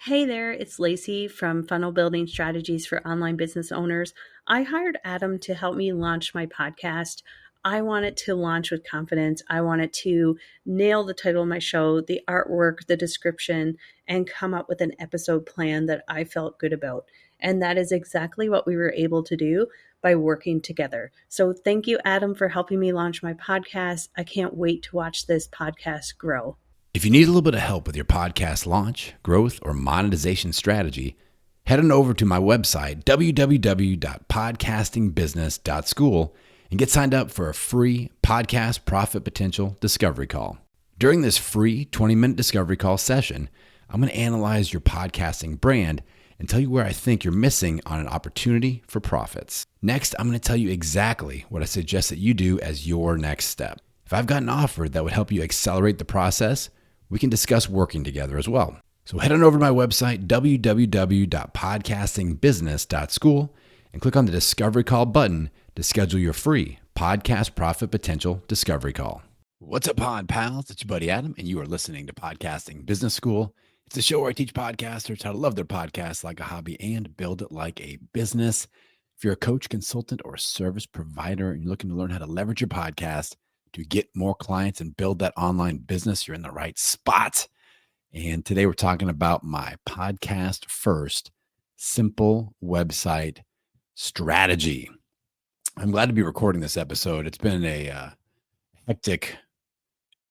Hey there, it's Lacey from Funnel Building Strategies for Online Business Owners. I hired Adam to help me launch my podcast. I want it to launch with confidence. I want it to nail the title of my show, the artwork, the description, and come up with an episode plan that I felt good about. And that is exactly what we were able to do by working together. So thank you, Adam, for helping me launch my podcast. I can't wait to watch this podcast grow. If you need a little bit of help with your podcast launch, growth, or monetization strategy, head on over to my website, www.podcastingbusiness.school, and get signed up for a free podcast profit potential discovery call. During this free 20-minute discovery call session, I'm going to analyze your podcasting brand and tell you where I think you're missing on an opportunity for profits. Next, I'm going to tell you exactly what I suggest that you do as your next step. If I've got an offer that would help you accelerate the process, we can discuss working together as well. So head on over to my website, www.podcastingbusiness.school, and click on the Discovery Call button to schedule your free podcast profit potential discovery call. What's up, Pod Pals? It's your buddy Adam, and you are listening to Podcasting Business School. It's a show where I teach podcasters how to love their podcast like a hobby and build it like a business. If you're a coach, consultant, or a service provider, and you're looking to learn how to leverage your podcast to get more clients and build that online business, you're in the right spot. And today we're talking about my podcast first simple website strategy. I'm glad to be recording this episode. It's been a hectic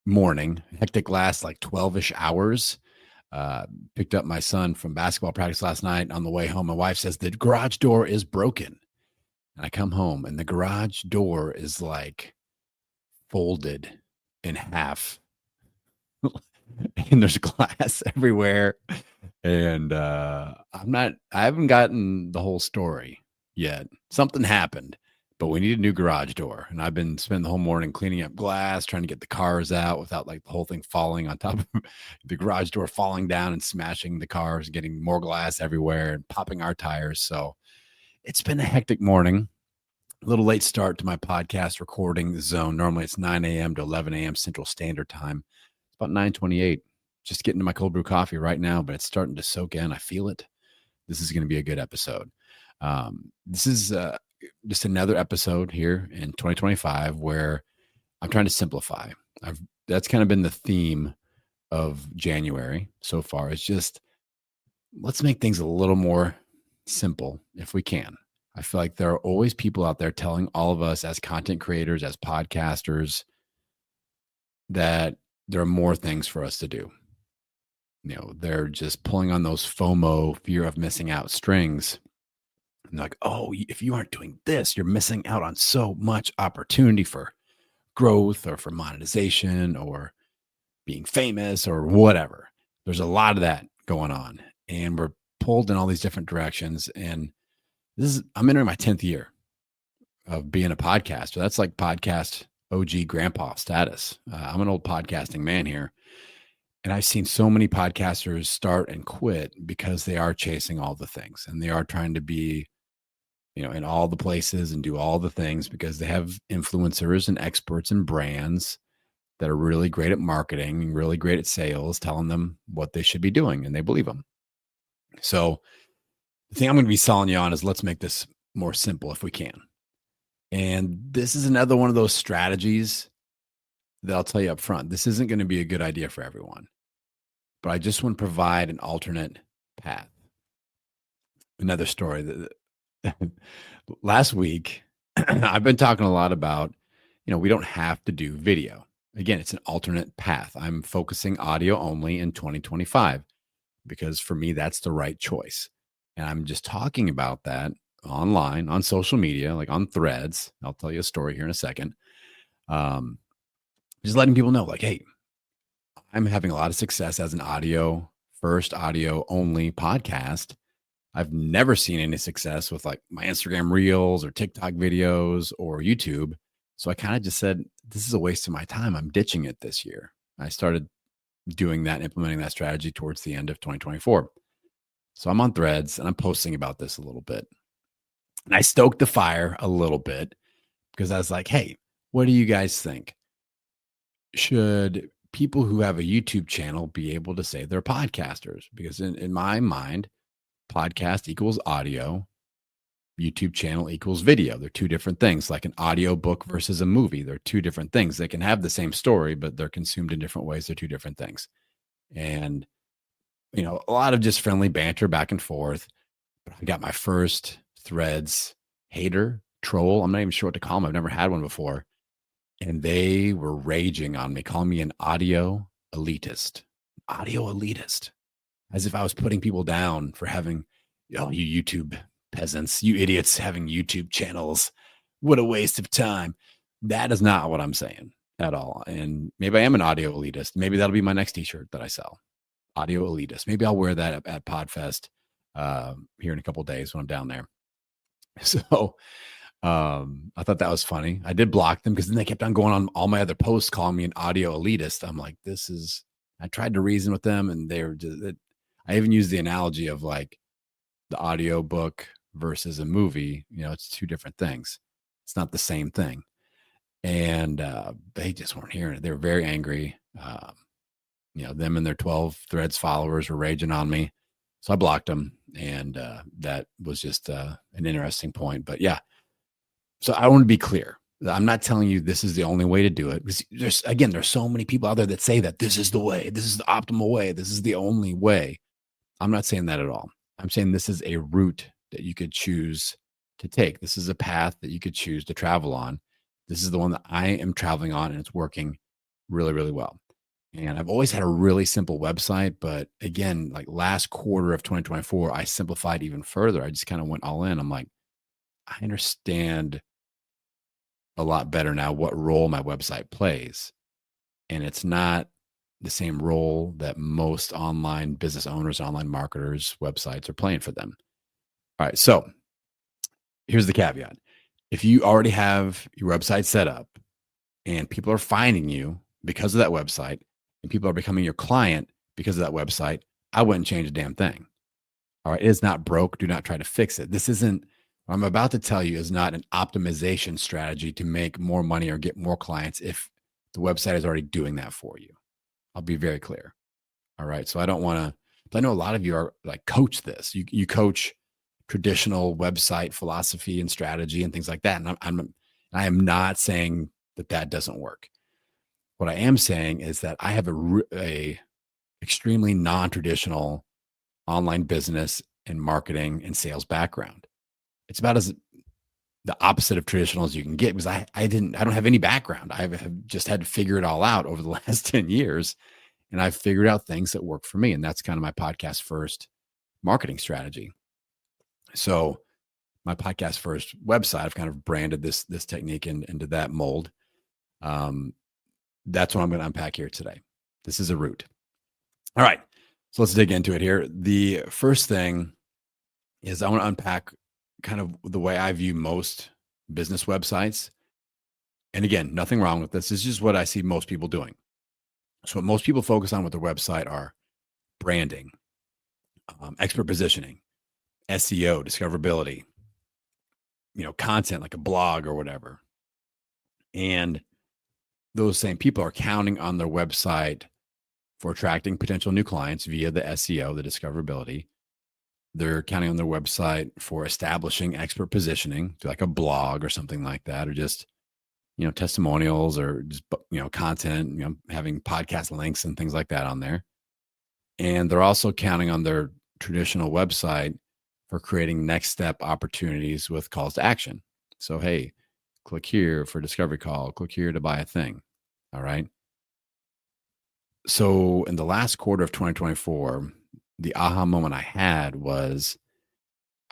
morning, hectic last like 12-ish hours. Picked up my son from basketball practice last night. On the way home, my wife says the garage door is broken. And I come home and the garage door is like folded in half and there's glass everywhere. And I haven't gotten the whole story yet. Something happened, but we need a new garage door. And I've been spending the whole morning cleaning up glass, trying to get the cars out without like the whole thing falling on top of the garage door, falling down and smashing the cars, getting more glass everywhere and popping our tires. So it's been a hectic morning. A little late start to my podcast recording zone. Normally it's 9 a.m. to 11 a.m. Central Standard Time. It's about 9:28. Just getting to my cold brew coffee right now, but it's starting to soak in. I feel it. This is going to be a good episode. This is just another episode here in 2025 where I'm trying to simplify. That's kind of been the theme of January so far. It's just, let's make things a little more simple if we can. I feel like there are always people out there telling all of us as content creators, as podcasters, that there are more things for us to do. You know, they're just pulling on those FOMO, fear of missing out strings. And they're like, oh, if you aren't doing this, you're missing out on so much opportunity for growth or for monetization or being famous or whatever. There's a lot of that going on. And we're pulled in all these different directions. And I'm entering my 10th year of being a podcaster. That's like podcast OG grandpa status. I'm an old podcasting man here. And I've seen so many podcasters start and quit because they are chasing all the things and they are trying to be, in all the places and do all the things because they have influencers and experts and brands that are really great at marketing and really great at sales, telling them what they should be doing, and they believe them. So the thing I'm going to be selling you on is let's make this more simple if we can. And this is another one of those strategies that I'll tell you up front. This isn't going to be a good idea for everyone, but I just want to provide an alternate path. Another story that last week, I've been talking a lot about, we don't have to do video. Again, it's an alternate path. I'm focusing audio only in 2025 because for me, that's the right choice. And I'm just talking about that online, on social media, like on Threads. I'll tell you a story here in a second. Just letting people know, like, hey, I'm having a lot of success as an audio only podcast. I've never seen any success with like my Instagram reels or TikTok videos or YouTube. So I kind of just said, this is a waste of my time. I'm ditching it this year. I started doing that, implementing that strategy towards the end of 2024. So I'm on Threads and I'm posting about this a little bit. And I stoked the fire a little bit because I was like, hey, what do you guys think? Should people who have a YouTube channel be able to say they're podcasters? Because in my mind, podcast equals audio, YouTube channel equals video. They're two different things, like an audio book versus a movie. They're two different things. They can have the same story, but they're consumed in different ways. They're two different things. And, a lot of just friendly banter back and forth. But I got my first Threads hater, troll. I'm not even sure what to call them. I've never had one before. And they were raging on me, calling me an audio elitist, as if I was putting people down for having, you YouTube peasants, you idiots having YouTube channels. What a waste of time. That is not what I'm saying at all. And maybe I am an audio elitist. Maybe that'll be my next t-shirt that I sell. Audio elitist. Maybe I'll wear that at PodFest here in a couple of days when I'm down there. So I thought that was funny. I did block them because then they kept on going on all my other posts calling me an audio elitist. I'm like, I tried to reason with them, and they were I even used the analogy of like the audio book versus a movie. It's two different things. It's not the same thing. And they just weren't hearing it. They were very angry. Them and their 12 Threads followers were raging on me. So I blocked them. And that was just an interesting point. But yeah, so I want to be clear. I'm not telling you this is the only way to do it. Because there's so many people out there that say that this is the way, this is the optimal way, this is the only way. I'm not saying that at all. I'm saying this is a route that you could choose to take. This is a path that you could choose to travel on. This is the one that I am traveling on, and it's working really, really well. And I've always had a really simple website, but again, like last quarter of 2024, I simplified even further. I just kind of went all in. I'm like, I understand a lot better now what role my website plays. And it's not the same role that most online business owners, online marketers' websites are playing for them. All right. So here's the caveat. If you already have your website set up and people are finding you because of that website, and people are becoming your client because of that website, I wouldn't change a damn thing. All right. It is not broke. Do not try to fix it. This isn't, what I'm about to tell you is not an optimization strategy to make more money or get more clients if the website is already doing that for you. I'll be very clear. All right. So I don't want to, but I know a lot of you are like coach this. You coach traditional website philosophy and strategy and things like that. And I am not saying that doesn't work. What I am saying is that I have a extremely non-traditional online business and marketing and sales background. It's about as the opposite of traditional as you can get, because I don't have any background. I have just had to figure it all out over the last 10 years. And I've figured out things that work for me. And that's kind of my podcast first marketing strategy. So my podcast first website, I've kind of branded this technique into that mold. That's what I'm going to unpack here today. This is a route. All right. So let's dig into it here. The first thing is I want to unpack kind of the way I view most business websites. And again, nothing wrong with this. This is just what I see most people doing. So what most people focus on with their website are branding, expert positioning, SEO, discoverability, content like a blog or whatever. And those same people are counting on their website for attracting potential new clients via the SEO, the discoverability. They're counting on their website for establishing expert positioning, like a blog or something like that, or just, testimonials or just, content, having podcast links and things like that on there. And they're also counting on their traditional website for creating next step opportunities with calls to action. So, hey, click here for a discovery call, click here to buy a thing. All right. So in the last quarter of 2024, the aha moment I had was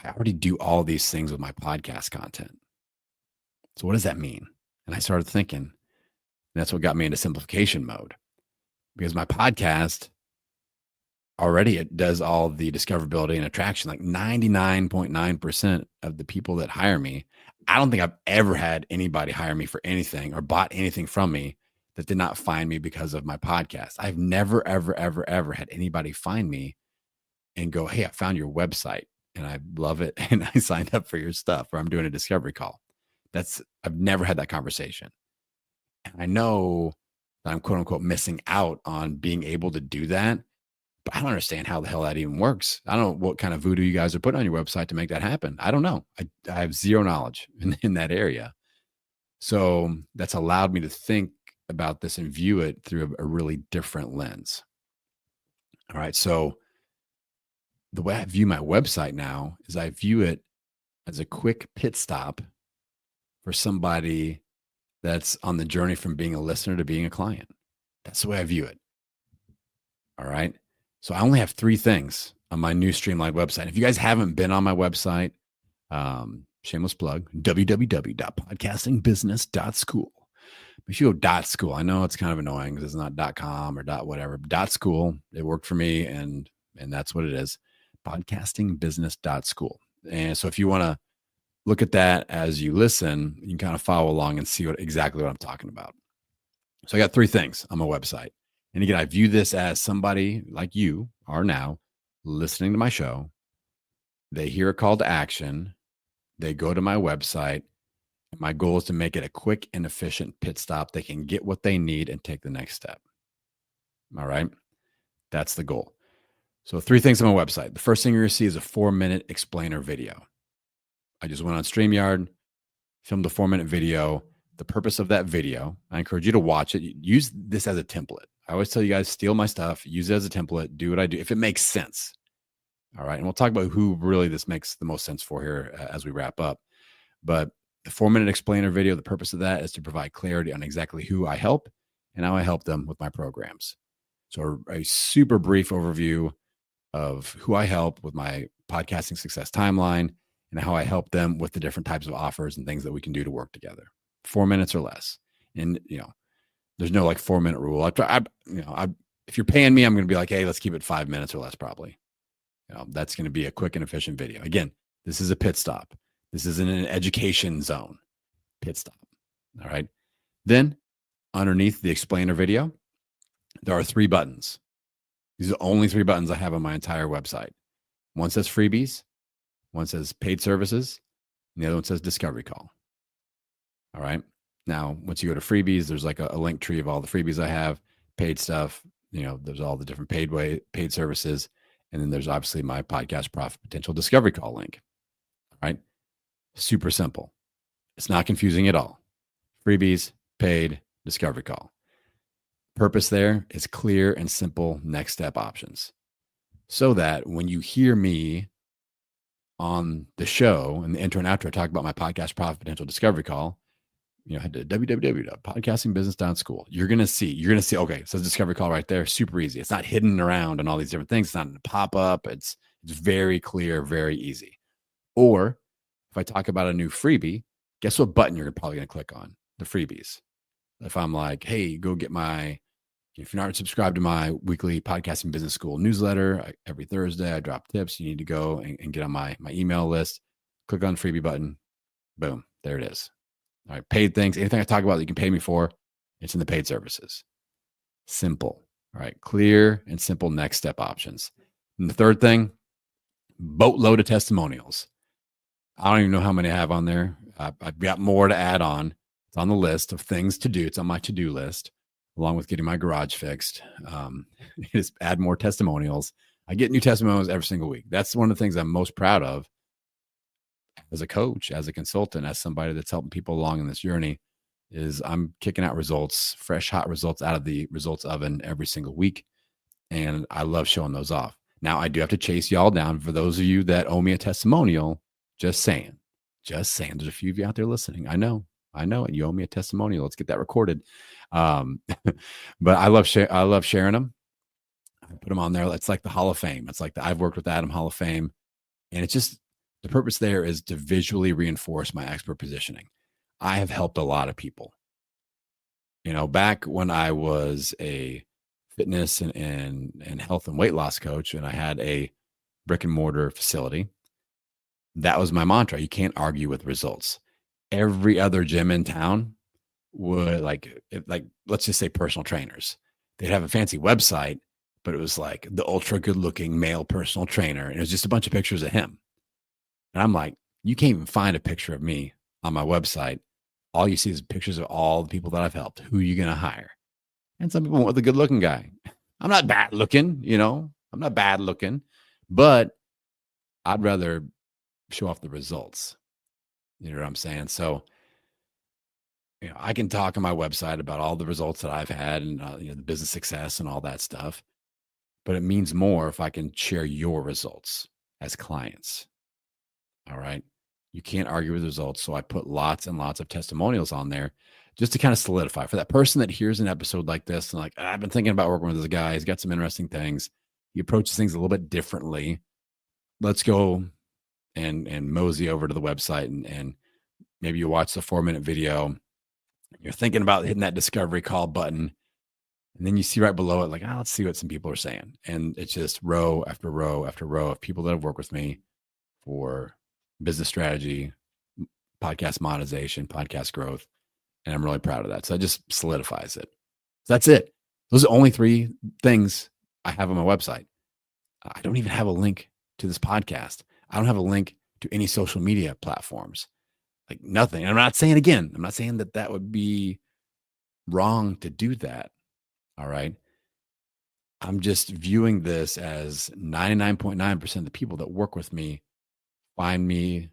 I already do all these things with my podcast content. So what does that mean? And I started thinking, and that's what got me into simplification mode, because my podcast already, it does all the discoverability and attraction. Like 99.9% of the people that hire me, I don't think I've ever had anybody hire me for anything or bought anything from me that did not find me because of my podcast. I've never, ever, ever, ever had anybody find me and go, hey, I found your website and I love it, and I signed up for your stuff, or I'm doing a discovery call. I've never had that conversation. And I know that I'm quote unquote missing out on being able to do that. But I don't understand how the hell that even works. I don't know what kind of voodoo you guys are putting on your website to make that happen. I don't know. I have zero knowledge in that area. So that's allowed me to think about this and view it through a really different lens. All right. So the way I view my website now is I view it as a quick pit stop for somebody that's on the journey from being a listener to being a client. That's the way I view it. All right. So I only have 3 things on my new Streamlined website. If you guys haven't been on my website, shameless plug, www.podcastingbusiness.school. Make sure you go .school. I know it's kind of annoying because it's not .com or .whatever. .school. It worked for me, and that's what it is. Podcastingbusiness.school. And so if you want to look at that as you listen, you can kind of follow along and see exactly what I'm talking about. So I got 3 things on my website. And again, I view this as somebody like you are now listening to my show. They hear a call to action. They go to my website. My goal is to make it a quick and efficient pit stop. They can get what they need and take the next step. All right. That's the goal. So 3 things on my website. The first thing you're going to see is a 4-minute explainer video. I just went on StreamYard, filmed a 4-minute video. The purpose of that video, I encourage you to watch it. Use this as a template. I always tell you guys, steal my stuff, use it as a template, do what I do, if it makes sense. All right. And we'll talk about who really this makes the most sense for here as we wrap up. But the 4-minute explainer video, the purpose of that is to provide clarity on exactly who I help and how I help them with my programs. So a super brief overview of who I help with my podcasting success timeline and how I help them with the different types of offers and things that we can do to work together. 4 minutes or less. And, there's no 4-minute rule. If you're paying me, I'm going to be like, hey, let's keep it 5 minutes or less, probably. That's going to be a quick and efficient video. Again, this is a pit stop. This isn't an education zone. Pit stop. All right. Then underneath the explainer video, there are 3 buttons. These are the only 3 buttons I have on my entire website. One says freebies, one says paid services, and the other one says discovery call. All right. Now, once you go to freebies, there's a link tree of all the freebies I have, paid stuff. There's all the different paid services. And then there's obviously my podcast profit potential discovery call link. All right. Super simple. It's not confusing at all. Freebies, paid, discovery call. Purpose there is clear and simple next step options. So that when you hear me on the show and the intro and outro, I talk about my podcast profit potential discovery call, head to www.podcastingbusiness.school. You're going to see, okay, it says discovery call right there. Super easy. It's not hidden around and all these different things. It's not in a pop-up. It's very clear, very easy. Or if I talk about a new freebie, guess what button you're probably going to click on? The freebies. If I'm like, hey, go get if you're not subscribed to my weekly Podcasting Business School newsletter, every Thursday I drop tips. You need to go and get on my email list. Click on the freebie button. Boom. There it is. All right. Paid things. Anything I talk about that you can pay me for, it's in the paid services. Simple. All right. Clear and simple next step options. And the third thing, boatload of testimonials. I don't even know how many I have on there. I've got more to add on. It's on the list of things to do. It's on my to-do list, along with getting my garage fixed. Just add more testimonials. I get new testimonials every single week. That's one of the things I'm most proud of as a coach, as a consultant, as somebody that's helping people along in this journey, is I'm kicking out results, fresh, hot results out of the results oven every single week. And I love showing those off. Now, I do have to chase y'all down. For those of you that owe me a testimonial, just saying. There's a few of you out there listening. I know it. You owe me a testimonial. Let's get that recorded. But I love sharing them. I put them on there. It's like the Hall of Fame. It's like the I've worked with Adam Hall of Fame. And it's just, the purpose there is to visually reinforce my expert positioning. I have helped a lot of people. Back when I was a fitness and health and weight loss coach, and I had a brick and mortar facility, that was my mantra. You can't argue with results. Every other gym in town would let's just say personal trainers. They'd have a fancy website, but it was like the ultra good looking male personal trainer. And it was just a bunch of pictures of him. And I'm like, you can't even find a picture of me on my website. All you see is pictures of all the people that I've helped. Who are you going to hire? And some people want the good looking guy. I'm not bad looking, I'm not bad looking, but I'd rather show off the results. You know what I'm saying? So, I can talk on my website about all the results that I've had and, the business success and all that stuff, but it means more if I can share your results as clients. All right. You can't argue with results. So I put lots and lots of testimonials on there just to kind of solidify for that person that hears an episode like this and like, I've been thinking about working with this guy. He's got some interesting things. He approaches things a little bit differently. Let's go and mosey over to the website and maybe you watch the 4-minute video. You're thinking about hitting that discovery call button. And then you see right below it, like, let's see what some people are saying. And it's just row after row after row of people that have worked with me for business strategy, podcast monetization, podcast growth. And I'm really proud of that. So that just solidifies it. So that's it. Those are the only 3 things I have on my website. I don't even have a link to this podcast. I don't have a link to any social media platforms, like nothing. And I'm not saying that would be wrong to do that. All right. I'm just viewing this as 99.9% of the people that work with me find me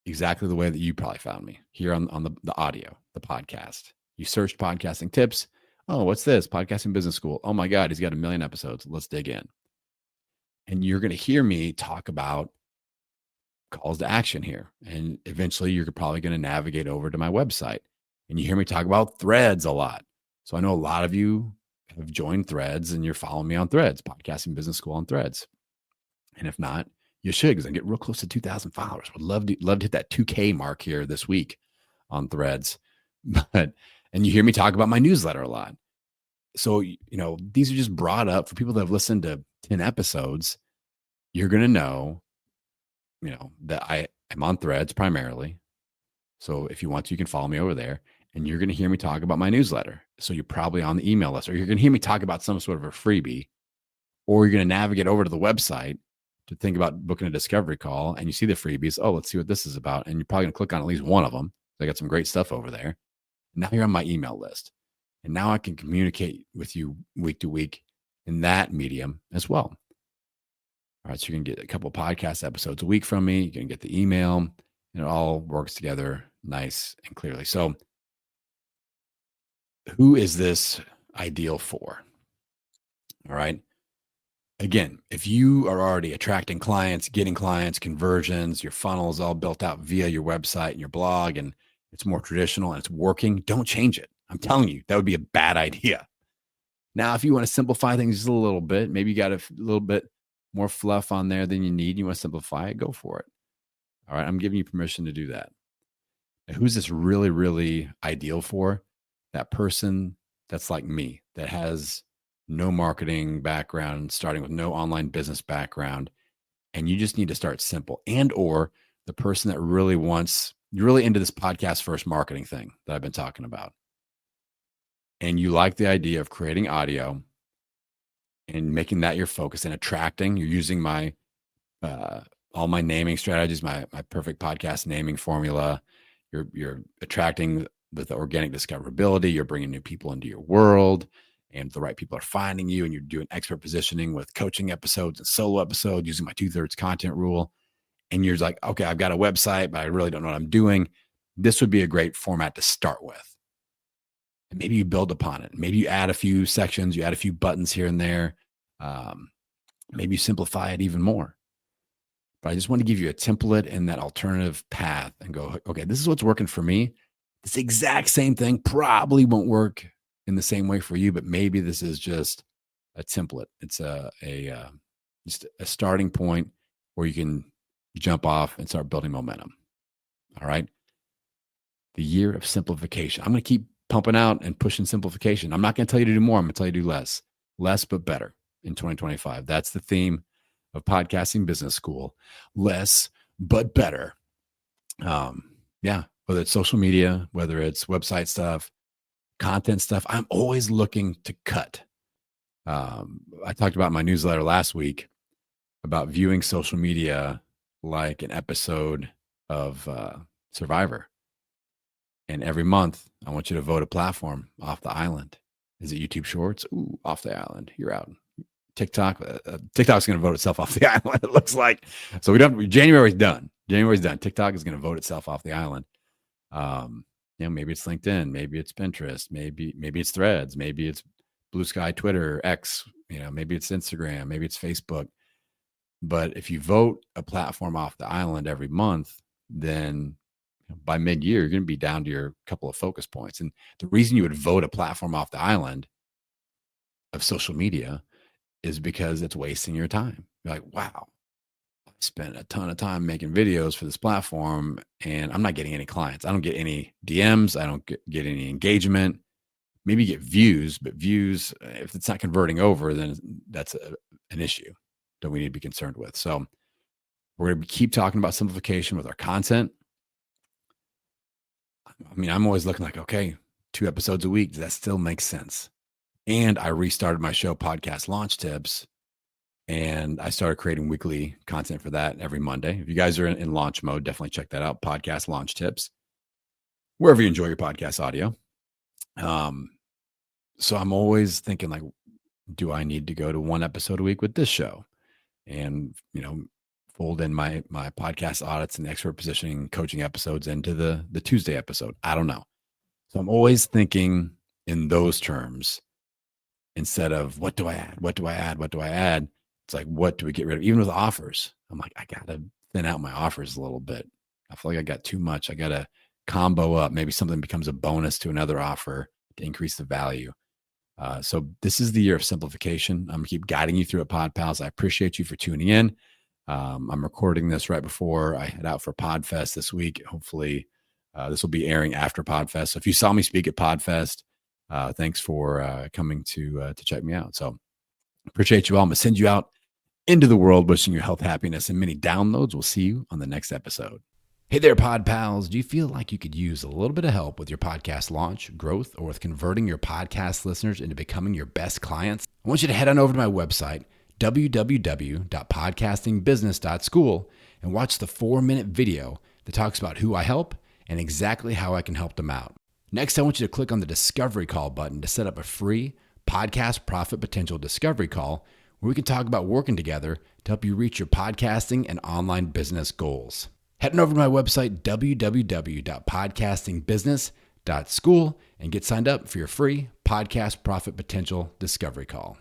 exactly the way that you probably found me here on the audio, the podcast. You searched podcasting tips. Oh, what's this? Podcasting Business School. Oh my God, he's got 1 million episodes. Let's dig in. And you're going to hear me talk about calls to action here. And eventually you're probably going to navigate over to my website and you hear me talk about Threads a lot. So I know a lot of you have joined Threads and you're following me on Threads, Podcasting Business School on Threads. And if not, you should, because I get real close to 2,000 followers. Would love to hit that 2K mark here this week on Threads. And you hear me talk about my newsletter a lot. So, these are just brought up for people that have listened to 10 episodes. You're going to know, that I am on Threads primarily. So if you want to, you can follow me over there. And you're going to hear me talk about my newsletter. So you're probably on the email list, or you're going to hear me talk about some sort of a freebie, or you're going to navigate over to the website to think about booking a discovery call, and you see the freebies. Oh, let's see what this is about. And you're probably going to click on at least one of them. I got some great stuff over there. Now you're on my email list. And now I can communicate with you week to week in that medium as well. All right. So you're going to get a couple of podcast episodes a week from me. You're going to get the email, and it all works together nice and clearly. So who is this ideal for? All right. Again, if you are already attracting clients, getting clients, conversions, your funnel is all built out via your website and your blog, and it's more traditional and it's working, don't change it. I'm telling you, that would be a bad idea. Now, if you want to simplify things just a little bit, maybe you got a little bit more fluff on there than you need, you want to simplify it, go for it. All right. I'm giving you permission to do that. And who's this really, really ideal for? That person that's like me, that has no marketing background, starting with no online business background. And you just need to start simple. And or the person that really wants, you're really into this podcast first marketing thing that I've been talking about. And you like the idea of creating audio and making that your focus and attracting. You're using my all my naming strategies, my perfect podcast naming formula. You're attracting with the organic discoverability. You're bringing new people into your world, and the right people are finding you. And you're doing expert positioning with coaching episodes and solo episodes using my 2/3 content rule. And you're like, okay, I've got a website, but I really don't know what I'm doing. This would be a great format to start with. And maybe you build upon it. Maybe you add a few sections, you add a few buttons here and there. Maybe you simplify it even more. But I just want to give you a template and that alternative path and go, okay, this is what's working for me. This exact same thing probably won't work in the same way for you, but maybe this is just a template. It's just a starting point where you can jump off and start building momentum. All right. The year of simplification. I'm going to keep pumping out and pushing simplification. I'm not going to tell you to do more. I'm going to tell you to do less. Less, but better in 2025. That's the theme of Podcasting Business School. Less, but better. Whether it's social media, whether it's website stuff, content stuff, I'm always looking to cut. I talked about my newsletter last week about viewing social media like an episode of Survivor. And every month, I want you to vote a platform off the island. Is it YouTube Shorts? Ooh, off the island. You're out. TikTok. TikTok's going to vote itself off the island, it looks like. So January's done. TikTok is going to vote itself off the island. Maybe it's LinkedIn, maybe it's Pinterest, maybe it's Threads, maybe it's Blue Sky, Twitter, X, maybe it's Instagram, maybe it's Facebook. But if you vote a platform off the island every month, then by mid-year, you're going to be down to your couple of focus points. And the reason you would vote a platform off the island of social media is because it's wasting your time. You're like, wow, I spent a ton of time making videos for this platform and I'm not getting any clients. I don't get any DMs. I don't get any engagement. Maybe you get views, but views, if it's not converting over, then that's an issue that we need to be concerned with. So we're going to keep talking about simplification with our content. I mean, I'm always looking like, okay, 2 episodes a week. Does that still make sense? And I restarted my show, Podcast Launch Tips, and I started creating weekly content for that every Monday. If you guys are in launch mode, definitely check that out, Podcast Launch Tips, wherever you enjoy your podcast audio. So I'm always thinking like, do I need to go to 1 episode a week with this show? And, fold in my podcast audits and expert positioning coaching episodes into the Tuesday episode. I don't know. So I'm always thinking in those terms instead of what do I add? What do I add? What do I add? It's like, what do we get rid of? Even with offers, I'm like, I got to thin out my offers a little bit. I feel like I got too much. I got to combo up. Maybe something becomes a bonus to another offer to increase the value. So this is the year of simplification. I'm going to keep guiding you through it, Pod Pals. I appreciate you for tuning in. I'm recording this right before I head out for PodFest this week. Hopefully this will be airing after PodFest. So if you saw me speak at PodFest, thanks for coming to check me out. So appreciate you all. I'm going to send you out into the world, wishing you health, happiness, and many downloads. We'll see you on the next episode. Hey there, Pod Pals. Do you feel like you could use a little bit of help with your podcast launch, growth, or with converting your podcast listeners into becoming your best clients? I want you to head on over to my website, www.podcastingbusiness.school, and watch the 4-minute video that talks about who I help and exactly how I can help them out. Next, I want you to click on the Discovery Call button to set up a free podcast profit potential discovery call where we can talk about working together to help you reach your podcasting and online business goals. Head on over to my website, www.podcastingbusiness.school, and get signed up for your free podcast profit potential discovery call.